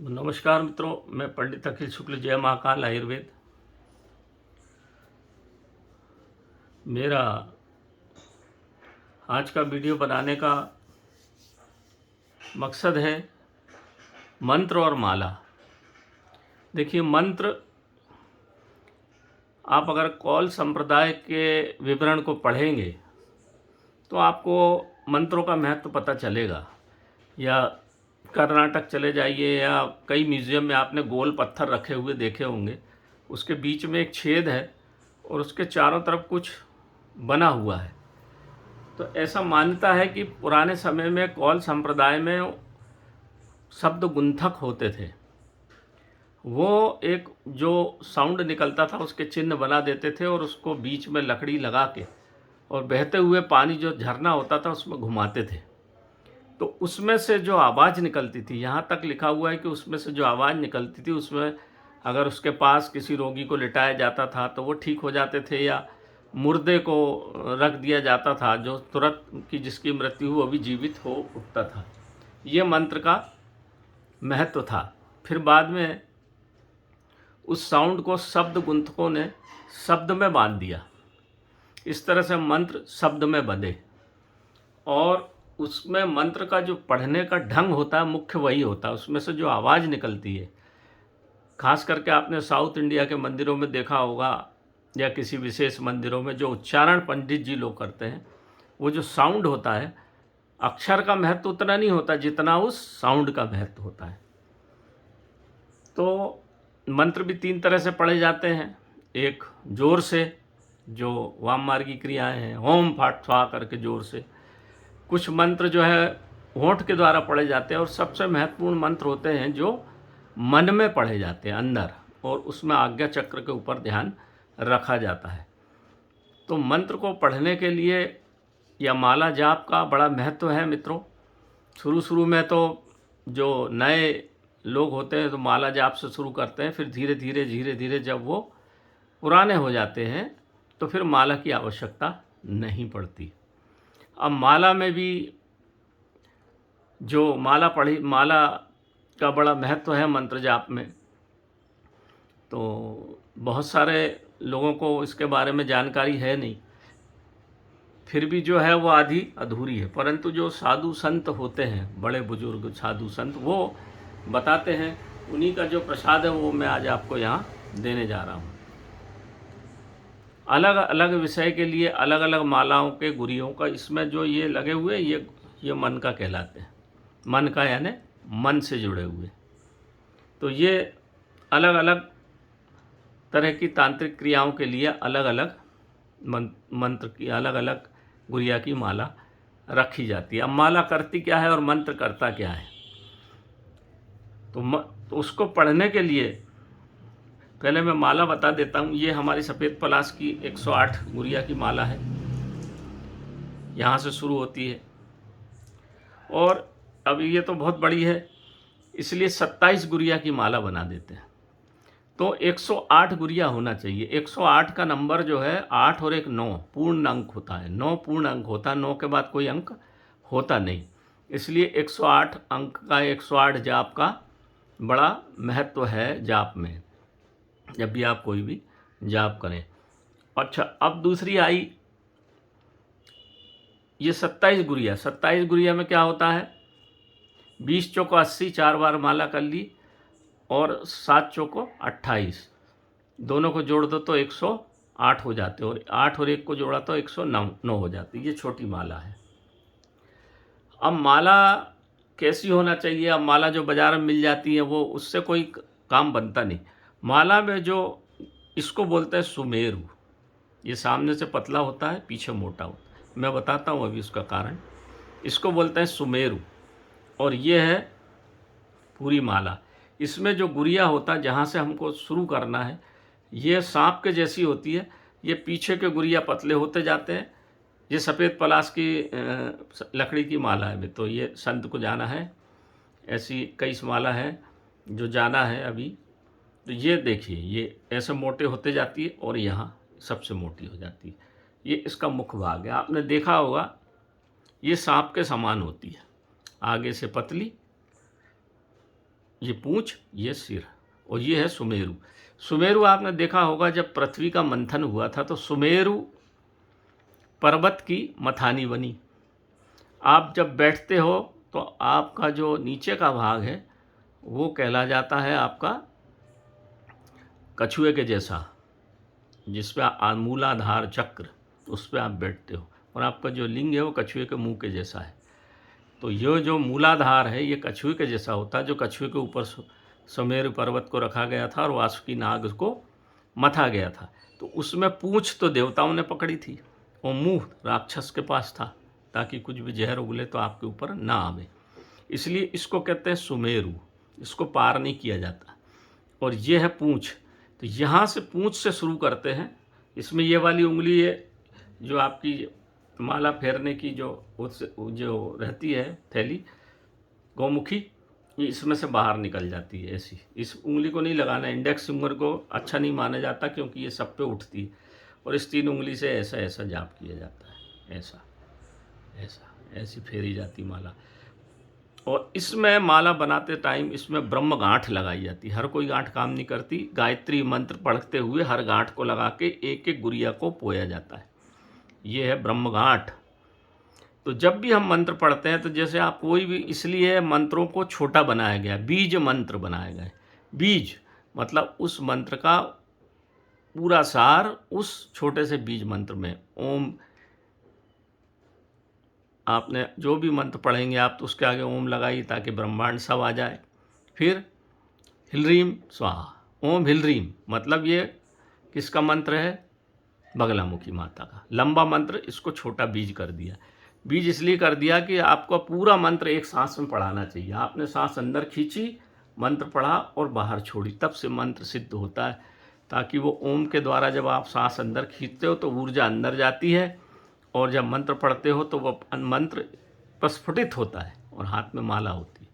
नमस्कार मित्रों, मैं पंडित अखिल शुक्ल, जय महाकाल आयुर्वेद। मेरा आज का वीडियो बनाने का मकसद है मंत्र और माला। देखिए, मंत्र आप अगर कौल संप्रदाय के विवरण को पढ़ेंगे तो आपको मंत्रों का महत्व पता चलेगा। या कर्नाटक चले जाइए, या कई म्यूज़ियम में आपने गोल पत्थर रखे हुए देखे होंगे, उसके बीच में एक छेद है और उसके चारों तरफ कुछ बना हुआ है। तो ऐसा मान्यता है कि पुराने समय में कौल संप्रदाय में शब्द गुंथक होते थे। वो एक जो साउंड निकलता था उसके चिन्ह बना देते थे और उसको बीच में लकड़ी लगा के और बहते हुए पानी जो झरना होता था उसमें घुमाते थे। तो उसमें से जो आवाज़ निकलती थी, यहाँ तक लिखा हुआ है कि उसमें से जो आवाज़ निकलती थी उसमें अगर उसके पास किसी रोगी को लिटाया जाता था तो वो ठीक हो जाते थे, या मुर्दे को रख दिया जाता था जो तुरंत की जिसकी मृत्यु हुई वो भी जीवित हो उठता था। ये मंत्र का महत्व था। फिर बाद में उस साउंड को शब्द गुंथकों ने शब्द में बांध दिया। इस तरह से मंत्र शब्द में बंधे, और उसमें मंत्र का जो पढ़ने का ढंग होता है मुख्य वही होता है। उसमें से जो आवाज़ निकलती है, खास करके आपने साउथ इंडिया के मंदिरों में देखा होगा या किसी विशेष मंदिरों में जो उच्चारण पंडित जी लोग करते हैं, वो जो साउंड होता है, अक्षर का महत्व उतना नहीं होता जितना उस साउंड का महत्व होता है। तो मंत्र भी तीन तरह से पढ़े जाते हैं। एक जोर से, जो वाम मार्गी क्रियाएं हैं, ओम फाट स्वा करके जोर से। कुछ मंत्र जो है होंठ के द्वारा पढ़े जाते हैं, और सबसे महत्वपूर्ण मंत्र होते हैं जो मन में पढ़े जाते हैं अंदर, और उसमें आज्ञा चक्र के ऊपर ध्यान रखा जाता है। तो मंत्र को पढ़ने के लिए या माला जाप का बड़ा महत्व है मित्रों। शुरू में तो जो नए लोग होते हैं तो माला जाप से शुरू करते हैं, फिर धीरे धीरे जब वो पुराने हो जाते हैं तो फिर माला की आवश्यकता नहीं पड़ती। अब माला में भी जो माला का बड़ा महत्व है मंत्र जाप में। तो बहुत सारे लोगों को इसके बारे में जानकारी है नहीं, फिर भी जो है वो आधी अधूरी है। परंतु जो साधु संत होते हैं, बड़े बुजुर्ग साधु संत, वो बताते हैं। उन्हीं का जो प्रसाद है वो मैं आज आपको यहाँ देने जा रहा हूँ। अलग अलग विषय के लिए अलग अलग मालाओं के गुरियों का इसमें जो ये लगे हुए, ये मन का कहलाते हैं। मन का यानी मन से जुड़े हुए। तो ये अलग अलग तरह की तांत्रिक क्रियाओं के लिए अलग अलग मंत्र की, अलग अलग गुरिया की माला रखी जाती है। अब माला करती क्या है और मंत्र करता क्या है, तो उसको पढ़ने के लिए पहले मैं माला बता देता हूँ। ये हमारी सफ़ेद पलाश की 108 गुरिया की माला है, यहाँ से शुरू होती है। और अब ये तो बहुत बड़ी है, इसलिए 27 गुरिया की माला बना देते हैं। तो 108 गुरिया होना चाहिए। 108 का नंबर जो है 8 और 1 9 पूर्ण अंक होता है। 9 पूर्ण अंक होता है, 9 के बाद कोई अंक होता नहीं। इसलिए 108 अंक का 108 जाप का बड़ा महत्व है जाप में, जब भी आप कोई भी जाप करें। अच्छा, अब दूसरी आई ये 27 गुरिया। 27 गुरिया में क्या होता है, 20 चौको 80, 4 बार माला कर ली, और 7 चौको 28, दोनों को जोड़ दो तो 108 हो जाते, और 8 और 1 को जोड़ा तो 109 हो जाती। ये छोटी माला है। अब माला कैसी होना चाहिए? अब माला जो बाज़ार में मिल जाती है वो, उससे कोई काम बनता नहीं। माला में जो इसको बोलते हैं सुमेरु, ये सामने से पतला होता है, पीछे मोटा होता है। मैं बताता हूँ अभी उसका कारण। इसको बोलते हैं सुमेरु, और ये है पूरी माला। इसमें जो गुरिया होता है, जहाँ से हमको शुरू करना है, ये सांप के जैसी होती है। ये पीछे के गुरिया पतले होते जाते हैं। ये सफ़ेद पलाश की लकड़ी की माला है। तो ये संत को जाना है, ऐसी कई माला है जो जाना है अभी। तो ये देखिए, ये ऐसे मोटे होते जाती है और यहाँ सबसे मोटी हो जाती है। ये इसका मुख्य भाग है। आपने देखा होगा ये सांप के समान होती है, आगे से पतली ये पूँछ, ये सिर, और ये है सुमेरु। सुमेरु आपने देखा होगा जब पृथ्वी का मंथन हुआ था तो सुमेरु पर्वत की मथानी बनी। आप जब बैठते हो तो आपका जो नीचे का भाग है वो कहला जाता है आपका कछुए के जैसा, जिस पे मूलाधार चक्र, उस पे आप बैठते हो, और आपका जो लिंग है वो कछुए के मुंह के जैसा है। तो ये जो मूलाधार है ये कछुए के जैसा होता है, जो कछुए के ऊपर सुमेरु पर्वत को रखा गया था और वासुकी नाग को मथा गया था। तो उसमें पूँछ तो देवताओं ने पकड़ी थी और मुंह राक्षस के पास था, ताकि कुछ भी जहर उगले तो आपके ऊपर ना आवे। इसलिए इसको कहते हैं सुमेरु, इसको पार नहीं किया जाता। और ये है पूँछ। तो यहाँ से पूँछ से शुरू करते हैं। इसमें ये वाली उंगली है जो आपकी माला फेरने की जो रहती है थैली गौमुखी, ये इसमें से बाहर निकल जाती है ऐसी। इस उंगली को नहीं लगाना, इंडेक्स फिंगर को अच्छा नहीं माना जाता क्योंकि ये सब पे उठती है। और इस 3 उंगली से ऐसा ऐसा जाप किया जाता है, ऐसा ऐसा ऐसी फेरी जाती माला। और इसमें माला बनाते टाइम इसमें ब्रह्म गांठ लगाई जाती है। हर कोई गांठ काम नहीं करती। गायत्री मंत्र पढ़ते हुए हर गांठ को लगा के एक एक गुड़िया को पोया जाता है। ये है ब्रह्म गांठ। तो जब भी हम मंत्र पढ़ते हैं तो जैसे आप कोई भी, इसलिए मंत्रों को छोटा बनाया गया, बीज मंत्र बनाया गया। बीज मतलब उस मंत्र का पूरा सार उस छोटे से बीज मंत्र में। ओम, आपने जो भी मंत्र पढ़ेंगे आप तो उसके आगे ओम लगाइए ताकि ब्रह्मांड सब आ जाए। फिर हिलरीम स्वाहा, ओम हिलरीम मतलब ये किसका मंत्र है? बगलामुखी माता का। लंबा मंत्र, इसको छोटा बीज कर दिया। बीज इसलिए कर दिया कि आपको पूरा मंत्र एक सांस में पढ़ाना चाहिए। आपने सांस अंदर खींची, मंत्र पढ़ा और बाहर छोड़ी, तब से मंत्र सिद्ध होता है। ताकि वो ओम के द्वारा जब आप सांस अंदर खींचते हो तो ऊर्जा अंदर जाती है, और जब मंत्र पढ़ते हो तो वो मंत्र प्रस्फुटित होता है और हाथ में माला होती है,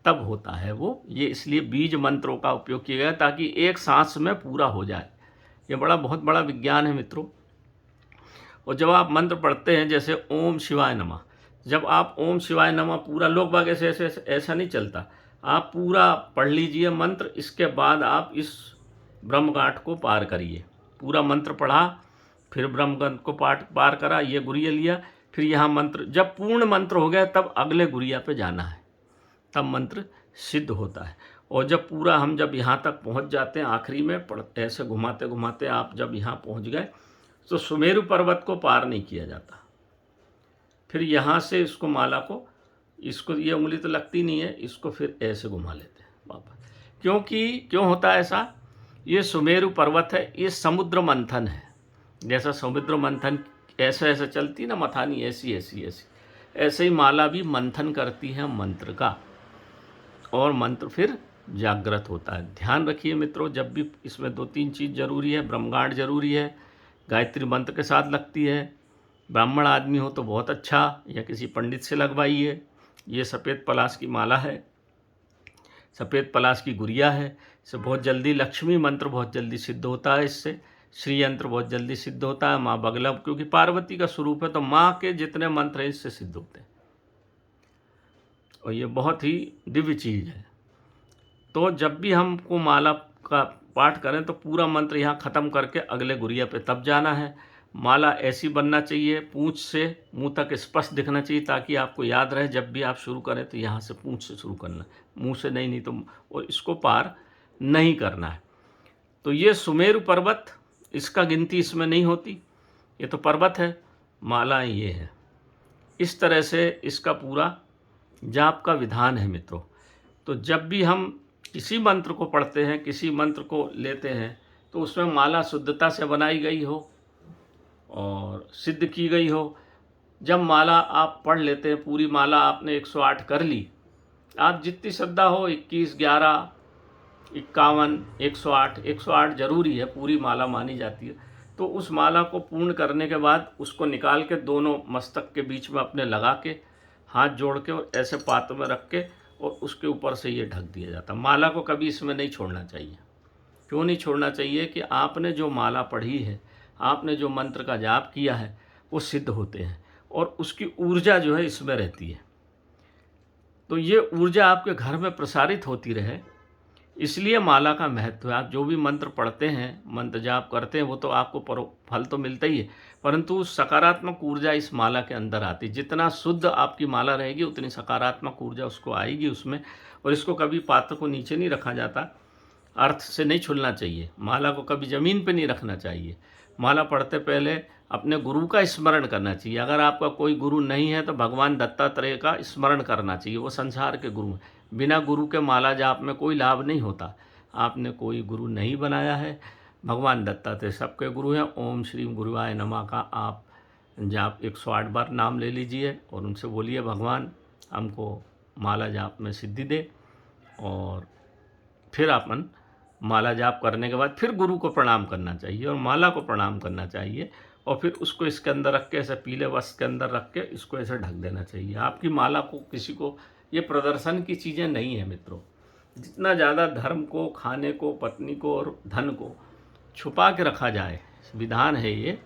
तब होता है वो। ये इसलिए बीज मंत्रों का उपयोग किया गया ताकि एक सांस में पूरा हो जाए। ये बहुत बड़ा विज्ञान है मित्रों। और जब आप मंत्र पढ़ते हैं जैसे ओम शिवाय नमः, जब आप ओम शिवाय नमः पूरा, लोग बाग ऐसे ऐसा नहीं चलता। आप पूरा पढ़ लीजिए मंत्र, इसके बाद आप इस ब्रह्मगांठ को पार करिए। पूरा मंत्र पढ़ा, फिर ब्रह्मगांठ को पार करा, ये गुरिया लिया, फिर यहाँ मंत्र, जब पूर्ण मंत्र हो गया तब अगले गुरिया पे जाना है, तब मंत्र सिद्ध होता है। और जब पूरा हम जब यहाँ तक पहुँच जाते हैं, आखिरी में ऐसे घुमाते घुमाते आप जब यहाँ पहुँच गए तो सुमेरु पर्वत को पार नहीं किया जाता। फिर यहाँ से इसको माला को, इसको ये उंगली तो लगती नहीं है, इसको फिर ऐसे घुमा लेते हैं वापस। क्यों होता है ऐसा? ये सुमेरु पर्वत है, ये समुद्र मंथन है। जैसा समुद्र मंथन ऐसे ऐसे चलती ना मथानी, ऐसी ऐसी ऐसी, ऐसे ही माला भी मंथन करती है मंत्र का, और मंत्र फिर जागृत होता है। ध्यान रखिए मित्रों, जब भी इसमें 2-3 चीज़ जरूरी है। ब्रह्मगांठ जरूरी है, गायत्री मंत्र के साथ लगती है। ब्राह्मण आदमी हो तो बहुत अच्छा, या किसी पंडित से लगवाइए। ये सफ़ेद पलाश की माला है, सफ़ेद पलाश की गुड़िया है। इससे बहुत जल्दी लक्ष्मी मंत्र बहुत जल्दी सिद्ध होता है। इससे श्री यंत्र बहुत जल्दी सिद्ध होता है। माँ बगला, क्योंकि पार्वती का स्वरूप है तो माँ के जितने मंत्र हैं इससे सिद्ध होते हैं, और ये बहुत ही दिव्य चीज़ है। तो जब भी हमको माला का पाठ करें तो पूरा मंत्र यहाँ ख़त्म करके अगले गुरिया पे तब जाना है। माला ऐसी बनना चाहिए, पूँछ से मुंह तक स्पष्ट दिखना चाहिए, ताकि आपको याद रहे जब भी आप शुरू करें तो यहाँ से पूँछ से शुरू करना, मुंह से नहीं तो, और इसको पार नहीं करना है। तो ये सुमेरु पर्वत, इसका गिनती इसमें नहीं होती, ये तो पर्वत है, माला ये है। इस तरह से इसका पूरा जाप का विधान है मित्रों। तो जब भी हम किसी मंत्र को पढ़ते हैं, किसी मंत्र को लेते हैं, तो उसमें माला शुद्धता से बनाई गई हो और सिद्ध की गई हो। जब माला आप पढ़ लेते हैं, पूरी माला आपने 108 कर ली, आप जितनी श्रद्धा हो, 21, 11, 51, 108, 108 जरूरी है, पूरी माला मानी जाती है। तो उस माला को पूर्ण करने के बाद उसको निकाल के दोनों मस्तक के बीच में अपने लगा के, हाथ जोड़ के और ऐसे पात में रख के, और उसके ऊपर से ये ढक दिया जाता। माला को कभी इसमें नहीं छोड़ना चाहिए। क्यों नहीं छोड़ना चाहिए? कि आपने जो माला पढ़ी है, आपने जो मंत्र का जाप किया है, वो सिद्ध होते हैं, और उसकी ऊर्जा जो है इसमें रहती है। तो ये ऊर्जा आपके घर में प्रसारित होती रहे, इसलिए माला का महत्व है। आप जो भी मंत्र पढ़ते हैं, मंत्र जाप करते हैं, वो तो आपको फल तो मिलता ही है, परंतु सकारात्मक ऊर्जा इस माला के अंदर आती है। जितना शुद्ध आपकी माला रहेगी उतनी सकारात्मक ऊर्जा उसको आएगी उसमें। और इसको कभी पात्र को नीचे नहीं रखा जाता, अर्थ से नहीं छूलना चाहिए। माला को कभी ज़मीन पे नहीं रखना चाहिए। माला पढ़ते पहले अपने गुरु का स्मरण करना चाहिए। अगर आपका कोई गुरु नहीं है तो भगवान दत्तात्रेय का स्मरण करना चाहिए, वो संसार के गुरु हैं। बिना गुरु के माला जाप में कोई लाभ नहीं होता। आपने कोई गुरु नहीं बनाया है, भगवान दत्तात्रेय सबके गुरु हैं। ओम श्री गुरुवाय नमः का आप जाप 108 बार नाम ले लीजिए और उनसे बोलिए भगवान हमको माला जाप में सिद्धि दे। और फिर अपन माला जाप करने के बाद फिर गुरु को प्रणाम करना चाहिए और माला को प्रणाम करना चाहिए, और फिर उसको इसके अंदर रख के, ऐसे पीले वस्त्र के अंदर रख के इसको ऐसे ढक देना चाहिए। आपकी माला को किसी को, ये प्रदर्शन की चीज़ें नहीं है मित्रों। जितना ज़्यादा धर्म को, खाने को, पत्नी को और धन को छुपा के रखा जाए, विधान है ये,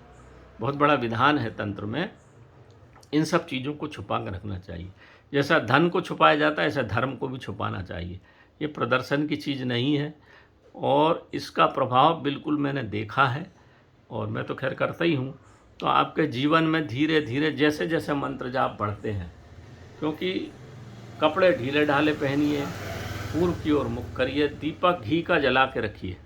बहुत बड़ा विधान है तंत्र में। इन सब चीज़ों को छुपा कर रखना चाहिए। जैसा धन को छुपाया जाता है ऐसा धर्म को भी छुपाना चाहिए। ये प्रदर्शन की चीज़ नहीं है और इसका प्रभाव बिल्कुल मैंने देखा है, और मैं तो खैर करता ही हूँ। तो आपके जीवन में धीरे धीरे जैसे जैसे मंत्र जाप बढ़ते हैं, क्योंकि कपड़े ढीले ढाले पहनिए, पूर्व की ओर मुख करिए, दीपक घी का जला के रखिए।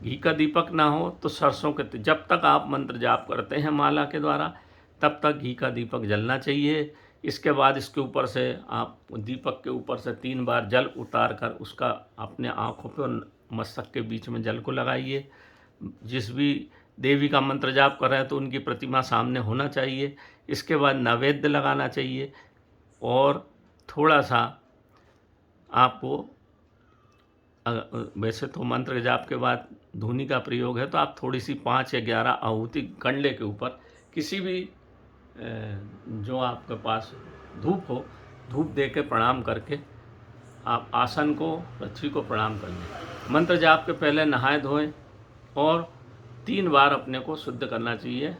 घी का दीपक ना हो तो सरसों के, जब तक आप मंत्र जाप करते हैं माला के द्वारा तब तक घी का दीपक जलना चाहिए। इसके बाद इसके ऊपर से आप दीपक के ऊपर से 3 बार जल उतार कर उसका अपने आँखों पे और मस्तक के बीच में जल को लगाइए। जिस भी देवी का मंत्र जाप कर रहे हैं तो उनकी प्रतिमा सामने होना चाहिए। इसके बाद नैवेद्य लगाना चाहिए और थोड़ा सा आपको, वैसे तो मंत्र जाप के बाद धूनी का प्रयोग है, तो आप थोड़ी सी 5 या 11 आहुति कंडे के ऊपर किसी भी जो आपके पास धूप हो, धूप दे के प्रणाम करके आप आसन को, पृथ्वी को प्रणाम कर लें। मंत्र जाप के पहले नहाए धोएं और 3 बार अपने को शुद्ध करना चाहिए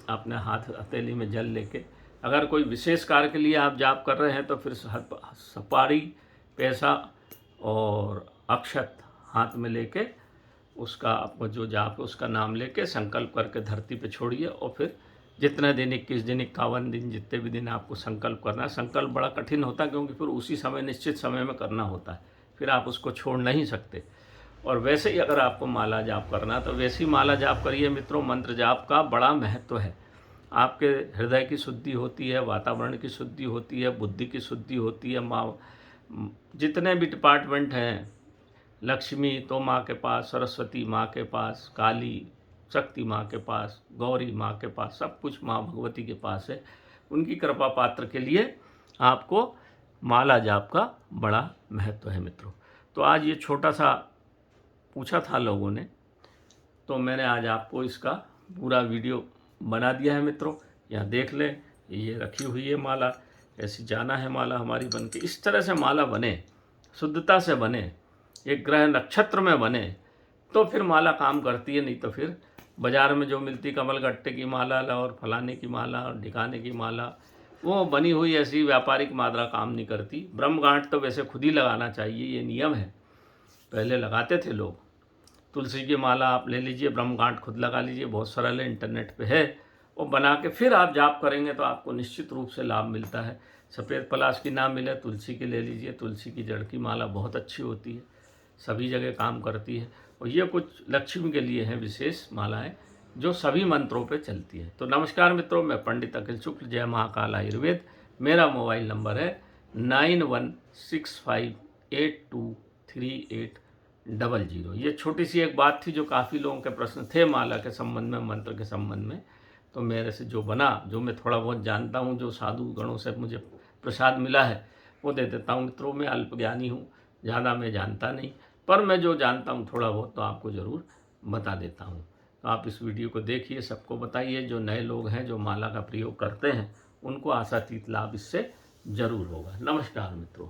अपने हाथ हथेली में जल लेके। अगर कोई विशेष कार्य के लिए आप जाप कर रहे हैं तो फिर सुपारी, पैसा और अक्षत हाथ में लेके उसका, आपको जो जाप है उसका नाम लेके संकल्प करके धरती पे छोड़िए। और फिर जितने दिन, 21 दिन, 51 दिन, जितने भी दिन आपको संकल्प करना है। संकल्प बड़ा कठिन होता है क्योंकि फिर उसी समय, निश्चित समय में करना होता है, फिर आप उसको छोड़ नहीं सकते। और वैसे ही अगर आपको माला जाप करना तो वैसी माला जाप करिए मित्रों। मंत्र जाप का बड़ा महत्व है। आपके हृदय की शुद्धि होती है, वातावरण की शुद्धि होती है, बुद्धि की शुद्धि होती है। माँ, जितने भी डिपार्टमेंट हैं, लक्ष्मी तो माँ के पास, सरस्वती माँ के पास, काली शक्ति माँ के पास, गौरी माँ के पास, सब कुछ माँ भगवती के पास है। उनकी कृपा पात्र के लिए आपको माला जाप का बड़ा महत्व है मित्रों। तो आज ये छोटा सा पूछा था लोगों ने, तो मैंने आज आपको इसका पूरा वीडियो बना दिया है मित्रों। यहाँ देख लें, ये रखी हुई है माला, ऐसी जाना है माला हमारी बन के। इस तरह से माला बने, शुद्धता से बने, एक ग्रह नक्षत्र में बने, तो फिर माला काम करती है। नहीं तो फिर बाज़ार में जो मिलती कमलगट्टे की माला और फलाने की माला और ढिकाने की माला, वो बनी हुई ऐसी व्यापारिक मात्रा काम नहीं करती। ब्रह्मगांठ तो वैसे खुद ही लगाना चाहिए, ये नियम है, पहले लगाते थे लोग। तुलसी की माला आप ले लीजिए, ब्रह्मगांठ खुद लगा लीजिए, बहुत सरल है, इंटरनेट पे है। वो बना के फिर आप जाप करेंगे तो आपको निश्चित रूप से लाभ मिलता है। सफ़ेद पलाश की ना मिले, तुलसी की ले लीजिए। तुलसी की जड़ की माला बहुत अच्छी होती है, सभी जगह काम करती है। और ये कुछ लक्ष्मी के लिए हैं विशेष मालाएं जो सभी मंत्रों पे चलती है। तो नमस्कार मित्रों, मैं पंडित अखिल शुक्ल, जय महाकाल आयुर्वेद। मेरा मोबाइल नंबर है 9165823800। ये छोटी सी एक बात थी जो काफ़ी लोगों के प्रश्न थे माला के संबंध में, मंत्र के संबंध में। तो मेरे से जो बना, जो मैं थोड़ा बहुत जानता हूँ, जो साधु गणों से मुझे प्रसाद मिला है वो दे देता हूँ मित्रों। मैं अल्प ज्ञानी हूँ, ज़्यादा मैं जानता नहीं, पर मैं जो जानता हूँ थोड़ा बहुत तो आपको ज़रूर बता देता हूँ। तो आप इस वीडियो को देखिए, सबको बताइए। जो नए लोग हैं जो माला का प्रयोग करते हैं उनको आशातीत लाभ इससे ज़रूर होगा। नमस्कार मित्रों।